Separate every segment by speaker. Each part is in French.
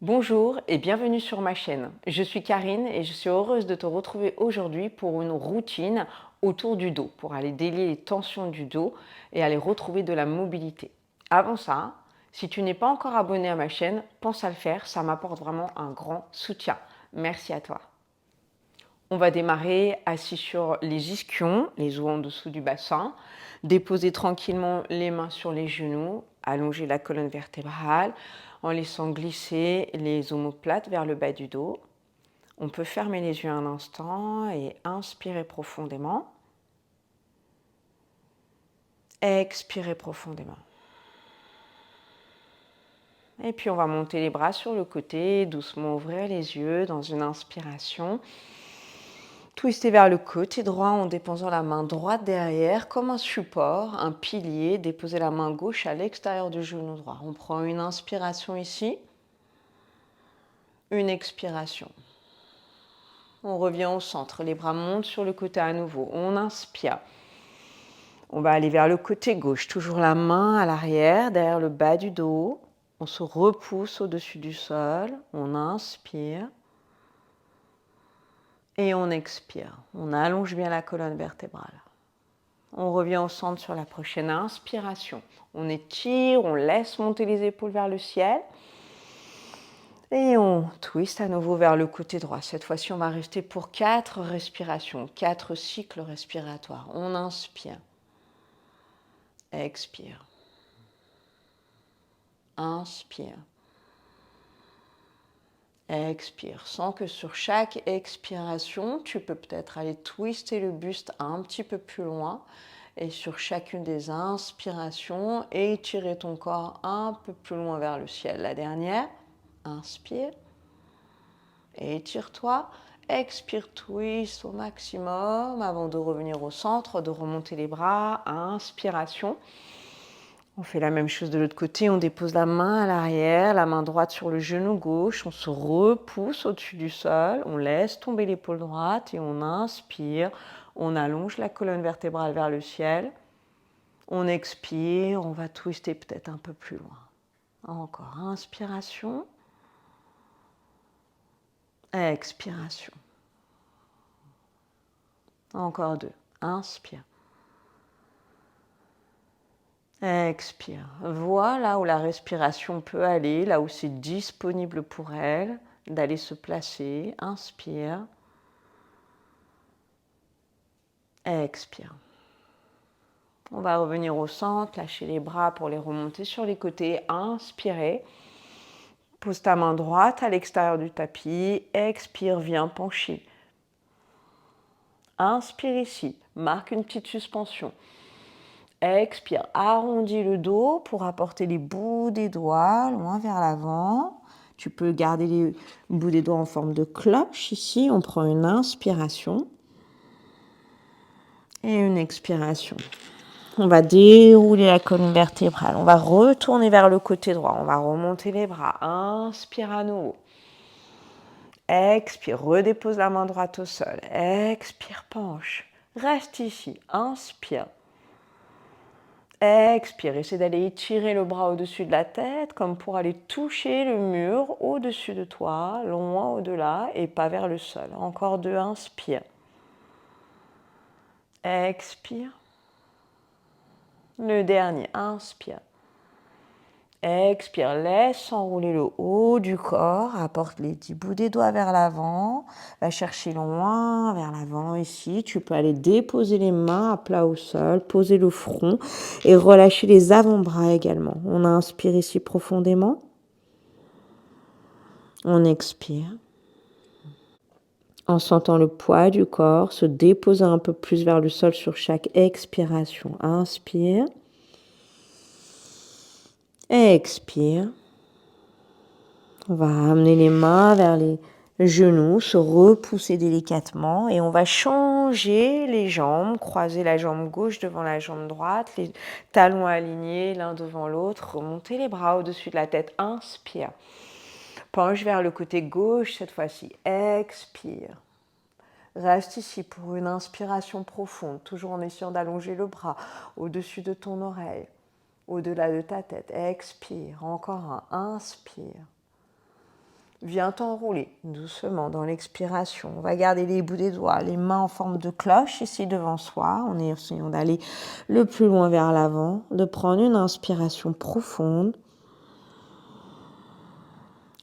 Speaker 1: Bonjour et bienvenue sur ma chaîne. Je suis Karine et je suis heureuse de te retrouver aujourd'hui pour une routine autour du dos, pour aller délier les tensions du dos et aller retrouver de la mobilité. Avant ça, si tu n'es pas encore abonné à ma chaîne, pense à le faire, ça m'apporte vraiment un grand soutien. Merci à toi. On va démarrer assis sur les ischions, les os en dessous du bassin. Déposer tranquillement les mains sur les genoux, allonger la colonne vertébrale en laissant glisser les omoplates vers le bas du dos. On peut fermer les yeux un instant et inspirer profondément. Expirer profondément. Et puis on va monter les bras sur le côté, doucement ouvrir les yeux dans une inspiration. Twister vers le côté droit en déposant la main droite derrière comme un support, un pilier. Déposer la main gauche à l'extérieur du genou droit. On prend une inspiration ici, une expiration. On revient au centre, les bras montent sur le côté à nouveau. On inspire. On va aller vers le côté gauche, toujours la main à l'arrière, derrière le bas du dos. On se repousse au-dessus du sol. On inspire. Et on expire. On allonge bien la colonne vertébrale. On revient au centre sur la prochaine inspiration. On étire, on laisse monter les épaules vers le ciel. Et on twist à nouveau vers le côté droit. Cette fois-ci, on va rester pour 4 respirations, 4 cycles respiratoires. On inspire. Expire. Inspire. Expire. Sens que sur chaque expiration, tu peux peut-être aller twister le buste un petit peu plus loin. Et sur chacune des inspirations, étirer ton corps un peu plus loin vers le ciel. La dernière, inspire. Étire-toi. Expire, twist au maximum avant de revenir au centre, de remonter les bras. Inspiration. On fait la même chose de l'autre côté, on dépose la main à l'arrière, la main droite sur le genou gauche, on se repousse au-dessus du sol, on laisse tomber l'épaule droite et on inspire, on allonge la colonne vertébrale vers le ciel, on expire, on va twister peut-être un peu plus loin. Encore, inspiration, expiration. Encore 2, inspire. Expire. Voilà où la respiration peut aller, là où c'est disponible pour elle, d'aller se placer. Inspire. Expire. On va revenir au centre, lâcher les bras pour les remonter sur les côtés. Inspirez. Pose ta main droite à l'extérieur du tapis. Expire, viens pencher. Inspire ici. Marque une petite suspension. Expire, arrondis le dos pour apporter les bouts des doigts loin vers l'avant. Tu peux garder les bouts des doigts en forme de cloche ici. On prend une inspiration et une expiration. On va dérouler la colonne vertébrale. On va retourner vers le côté droit. On va remonter les bras. Inspire à nouveau. Expire, redépose la main droite au sol. Expire, penche. Reste ici. Inspire. Expire, essaie d'aller étirer le bras au-dessus de la tête comme pour aller toucher le mur au-dessus de toi, loin au-delà et pas vers le sol. Encore 2, inspire. Expire. Le dernier, inspire. Expire, laisse s'enrouler le haut du corps, apporte les 10 bouts des doigts vers l'avant, va chercher loin vers l'avant ici. Tu peux aller déposer les mains à plat au sol, poser le front et relâcher les avant-bras également. On inspire ici profondément. On expire. En sentant le poids du corps se déposer un peu plus vers le sol sur chaque expiration. Inspire. Expire. On va amener les mains vers les genoux, se repousser délicatement et on va changer les jambes, croiser la jambe gauche devant la jambe droite, les talons alignés l'un devant l'autre, remonter les bras au-dessus de la tête, inspire. Penche vers le côté gauche cette fois-ci, expire. Reste ici pour une inspiration profonde, toujours en essayant d'allonger le bras au-dessus de ton oreille, au-delà de ta tête, expire. Encore un, inspire. Viens t'enrouler doucement dans l'expiration. On va garder les bouts des doigts, les mains en forme de cloche ici devant soi. On est essayant d'aller le plus loin vers l'avant, de prendre une inspiration profonde,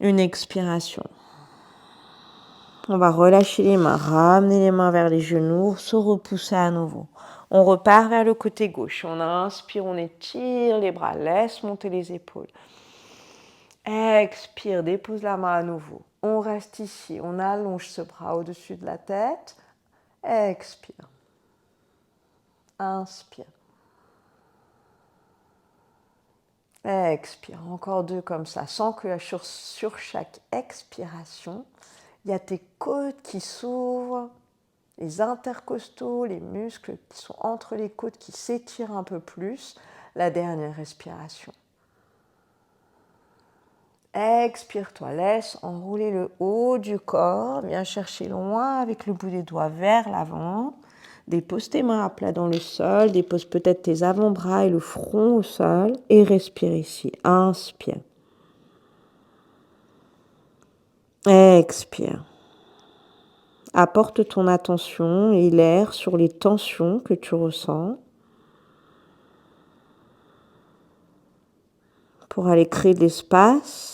Speaker 1: une expiration. On va relâcher les mains, ramener les mains vers les genoux, se repousser à nouveau. On repart vers le côté gauche. On inspire, on étire les bras, laisse monter les épaules. Expire, dépose la main à nouveau. On reste ici, on allonge ce bras au-dessus de la tête. Expire. Inspire. Expire. Encore 2 comme ça. Sens que sur chaque expiration, il y a tes côtes qui s'ouvrent, les intercostaux, les muscles qui sont entre les côtes qui s'étirent un peu plus. La dernière respiration. Expire-toi, laisse enrouler le haut du corps, viens chercher loin avec le bout des doigts vers l'avant. Dépose tes mains à plat dans le sol, dépose peut-être tes avant-bras et le front au sol et respire ici. Inspire. Expire. Apporte ton attention et l'air sur les tensions que tu ressens pour aller créer de l'espace.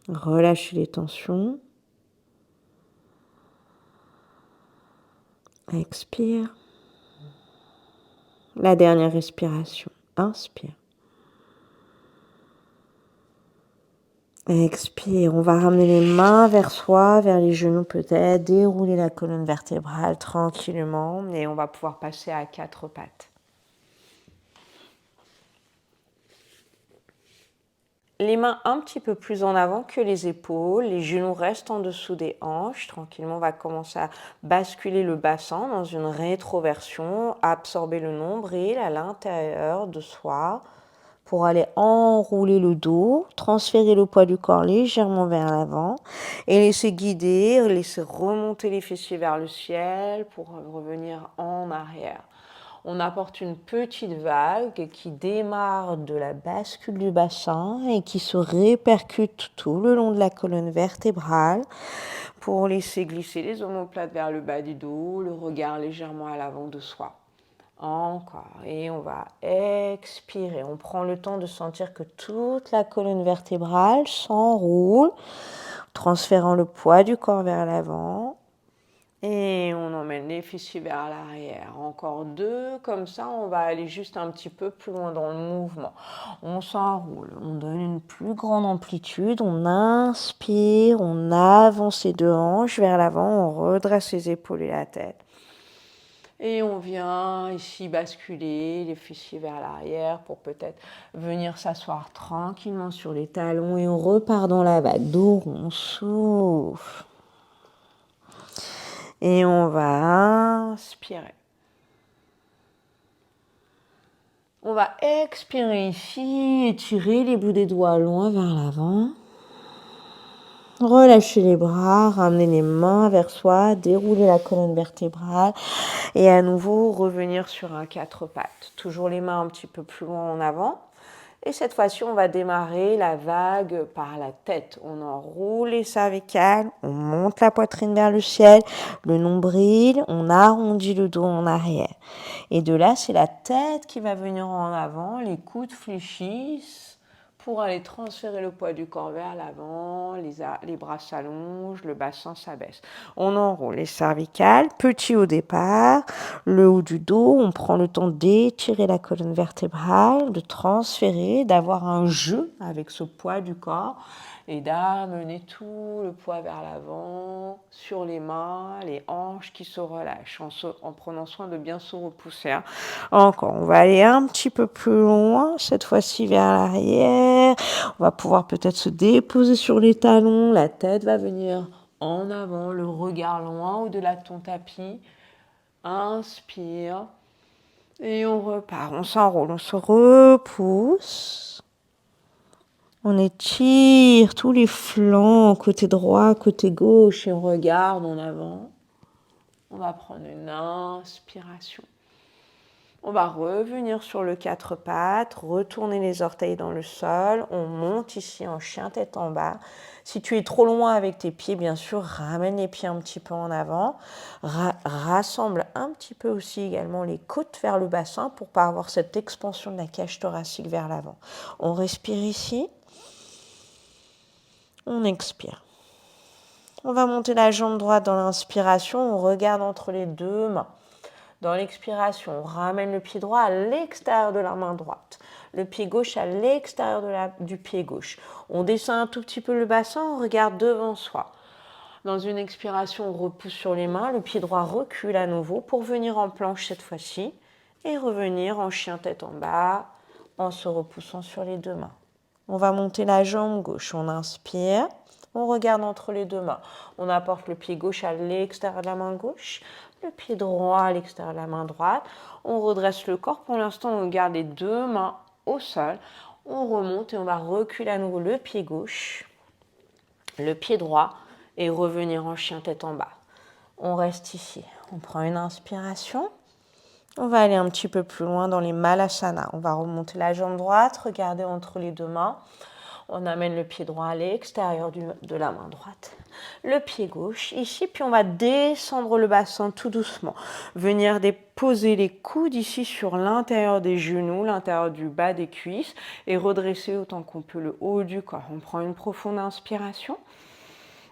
Speaker 1: Relâche les tensions. Expire. La dernière respiration. Inspire. Expire. On va ramener les mains vers soi, vers les genoux peut-être. Dérouler la colonne vertébrale tranquillement. Et on va pouvoir passer à 4 pattes. Les mains un petit peu plus en avant que les épaules, les genoux restent en dessous des hanches. Tranquillement, on va commencer à basculer le bassin dans une rétroversion, absorber le nombril à l'intérieur de soi pour aller enrouler le dos, transférer le poids du corps légèrement vers l'avant et laisser guider, laisser remonter les fessiers vers le ciel pour revenir en arrière. On apporte une petite vague qui démarre de la bascule du bassin et qui se répercute tout le long de la colonne vertébrale pour laisser glisser les omoplates vers le bas du dos, le regard légèrement à l'avant de soi. Encore. Et on va expirer. On prend le temps de sentir que toute la colonne vertébrale s'enroule, transférant le poids du corps vers l'avant. Et on emmène les fessiers vers l'arrière. Encore 2, comme ça, on va aller juste un petit peu plus loin dans le mouvement. On s'enroule, on donne une plus grande amplitude, on inspire, on avance les 2 hanches vers l'avant, on redresse les épaules et la tête. Et on vient ici basculer les fessiers vers l'arrière pour peut-être venir s'asseoir tranquillement sur les talons et on repart dans la vague. Dos rond, on souffle. Et on va inspirer. On va expirer ici, étirer les bouts des doigts loin vers l'avant. Relâcher les bras, ramener les mains vers soi, dérouler la colonne vertébrale et à nouveau revenir sur un 4 pattes. Toujours les mains un petit peu plus loin en avant. Et cette fois-ci, on va démarrer la vague par la tête. On enroule les cervicales, on monte la poitrine vers le ciel, le nombril, on arrondit le dos en arrière. Et de là, c'est la tête qui va venir en avant, les coudes fléchissent pour aller transférer le poids du corps vers l'avant, les bras s'allongent, le bassin s'abaisse. On enroule les cervicales, petit au départ, le haut du dos, on prend le temps d'étirer la colonne vertébrale, de transférer, d'avoir un jeu avec ce poids du corps et d'amener tout le poids vers l'avant, sur les mains, les hanches qui se relâchent, en prenant soin de bien se repousser. Encore, on va aller un petit peu plus loin, cette fois-ci vers l'arrière. On va pouvoir peut-être se déposer sur les talons, la tête va venir en avant, le regard loin au-delà de ton tapis. Inspire et on repart, on s'enroule, on se repousse. On étire tous les flancs, côté droit, côté gauche, et on regarde en avant. On va prendre une inspiration. On va revenir sur le quatre pattes, retourner les orteils dans le sol. On monte ici en chien tête en bas. Si tu es trop loin avec tes pieds, bien sûr, ramène les pieds un petit peu en avant. Rassemble un petit peu aussi également les côtes vers le bassin pour ne pas avoir cette expansion de la cage thoracique vers l'avant. On respire ici. On expire. On va monter la jambe droite dans l'inspiration. On regarde entre les deux mains. Dans l'expiration, on ramène le pied droit à l'extérieur de la main droite. Le pied gauche à l'extérieur du pied gauche. On descend un tout petit peu le bassin, on regarde devant soi. Dans une expiration, on repousse sur les mains. Le pied droit recule à nouveau pour venir en planche cette fois-ci. Et revenir en chien tête en bas en se repoussant sur les deux mains. On va monter la jambe gauche. On inspire. On regarde entre les deux mains. On apporte le pied gauche à l'extérieur de la main gauche, le pied droit à l'extérieur de la main droite. On redresse le corps. Pour l'instant, on garde les deux mains au sol. On remonte et on va reculer à nouveau le pied gauche, le pied droit et revenir en chien tête en bas. On reste ici. On prend une inspiration. On va aller un petit peu plus loin dans les Malasana. On va remonter la jambe droite, regarder entre les deux mains. On amène le pied droit à l'extérieur de la main droite. Le pied gauche ici, puis on va descendre le bassin tout doucement. Venir déposer les coudes ici sur l'intérieur des genoux, l'intérieur du bas des cuisses et redresser autant qu'on peut le haut du corps. On prend une profonde inspiration.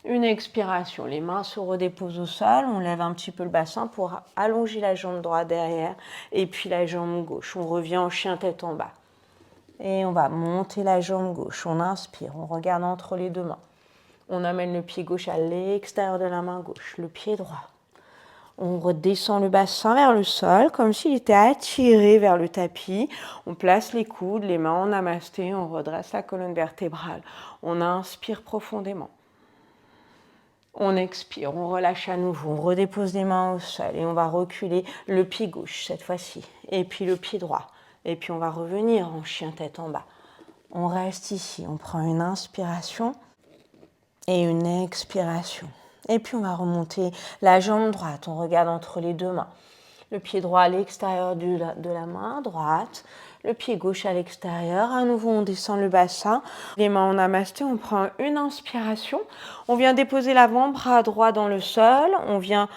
Speaker 1: Une expiration, les mains se redéposent au sol, on lève un petit peu le bassin pour allonger la jambe droite derrière et puis la jambe gauche. On revient en chien tête en bas. Et on va monter la jambe gauche, on inspire, on regarde entre les deux mains. On amène le pied gauche à l'extérieur de la main gauche, le pied droit. On redescend le bassin vers le sol, comme s'il était attiré vers le tapis. On place les coudes, les mains en namasté, on redresse la colonne vertébrale. On inspire profondément. On expire, on relâche à nouveau, on redépose les mains au sol et on va reculer le pied gauche cette fois-ci, et puis le pied droit. Et puis on va revenir en chien tête en bas. On reste ici, on prend une inspiration et une expiration. Et puis on va remonter la jambe droite, on regarde entre les deux mains. Le pied droit à l'extérieur de la main droite, le pied gauche à l'extérieur. À nouveau, on descend le bassin. Les mains en namasté, on prend une inspiration. On vient déposer l'avant-bras droit dans le sol. On vient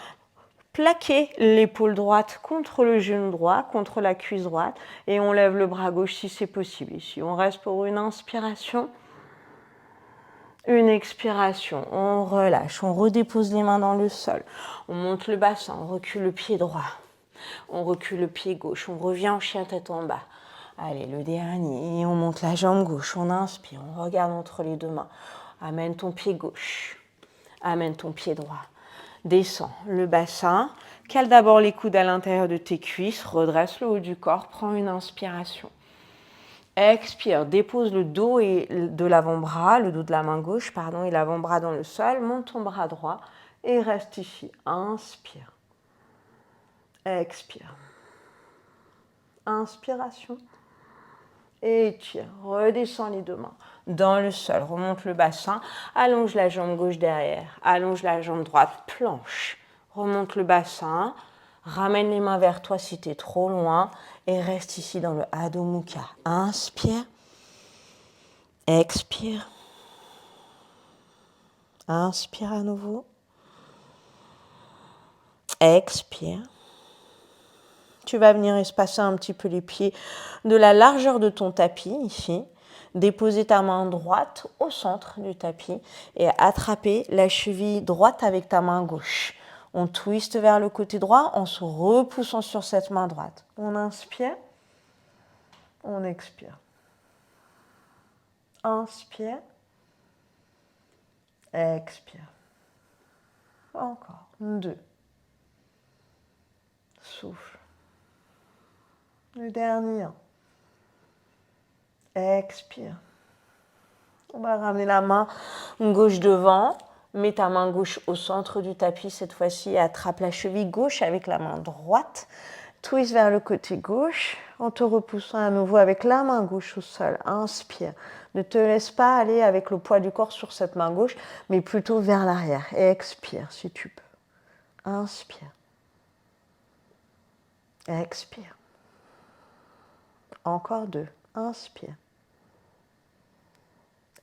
Speaker 1: plaquer l'épaule droite contre le genou droit, contre la cuisse droite. Et on lève le bras gauche si c'est possible. Ici, on reste pour une inspiration. Une expiration, on relâche, on redépose les mains dans le sol. On monte le bassin, on recule le pied droit. On recule le pied gauche, on revient en chien tête en bas. Allez, le dernier, et on monte la jambe gauche, on inspire, on regarde entre les deux mains. Amène ton pied gauche, amène ton pied droit. Descends le bassin, cale d'abord les coudes à l'intérieur de tes cuisses, redresse le haut du corps, prends une inspiration. Expire, dépose le dos de l'avant-bras, le dos de la main gauche, et l'avant-bras dans le sol, monte ton bras droit et reste ici. Inspire. Expire. Inspiration. Étire. Redescends les deux mains dans le sol. Remonte le bassin. Allonge la jambe gauche derrière. Allonge la jambe droite. Planche. Remonte le bassin. Ramène les mains vers toi si tu es trop loin. Et reste ici dans le Adho Mukha. Inspire. Expire. Inspire à nouveau. Expire. Tu vas venir espacer un petit peu les pieds de la largeur de ton tapis, ici. Déposer ta main droite au centre du tapis et attraper la cheville droite avec ta main gauche. On twiste vers le côté droit en se repoussant sur cette main droite. On inspire. On expire. Inspire. Expire. Encore. 2. Souffle. Le dernier. Expire. On va ramener la main gauche devant. Mets ta main gauche au centre du tapis cette fois-ci et attrape la cheville gauche avec la main droite. Twist vers le côté gauche en te repoussant à nouveau avec la main gauche au sol. Inspire. Ne te laisse pas aller avec le poids du corps sur cette main gauche, mais plutôt vers l'arrière. Et expire si tu peux. Inspire. Expire.
Speaker 2: Encore 2. Inspire.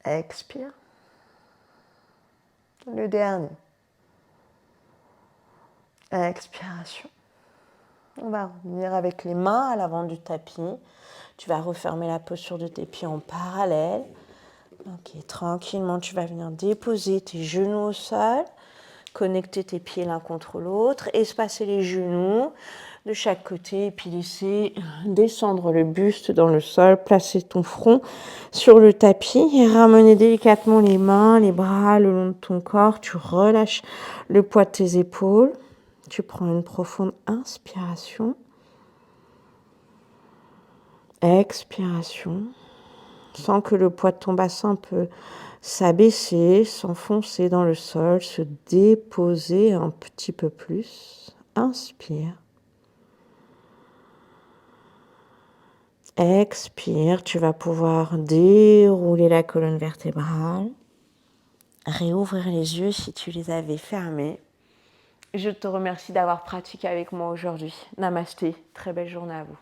Speaker 2: Expire. Le dernier. Expiration. On va revenir avec les mains à l'avant du tapis. Tu vas refermer la posture de tes pieds en parallèle. Ok, tranquillement, tu vas venir déposer tes genoux au sol, connecter tes pieds l'un contre l'autre, espacer les genoux de chaque côté et puis laisser descendre le buste dans le sol, placer ton front sur le tapis et ramener délicatement les mains, les bras le long de ton corps. Tu relâches le poids de tes épaules. Tu prends une profonde inspiration. Expiration. Sens que le poids de ton bassin peut s'abaisser, s'enfoncer dans le sol, se déposer un petit peu plus. Inspire. Expire, tu vas pouvoir dérouler la colonne vertébrale, réouvrir les yeux si tu les avais fermés. Je te remercie d'avoir pratiqué avec moi aujourd'hui. Namasté, très belle journée à vous.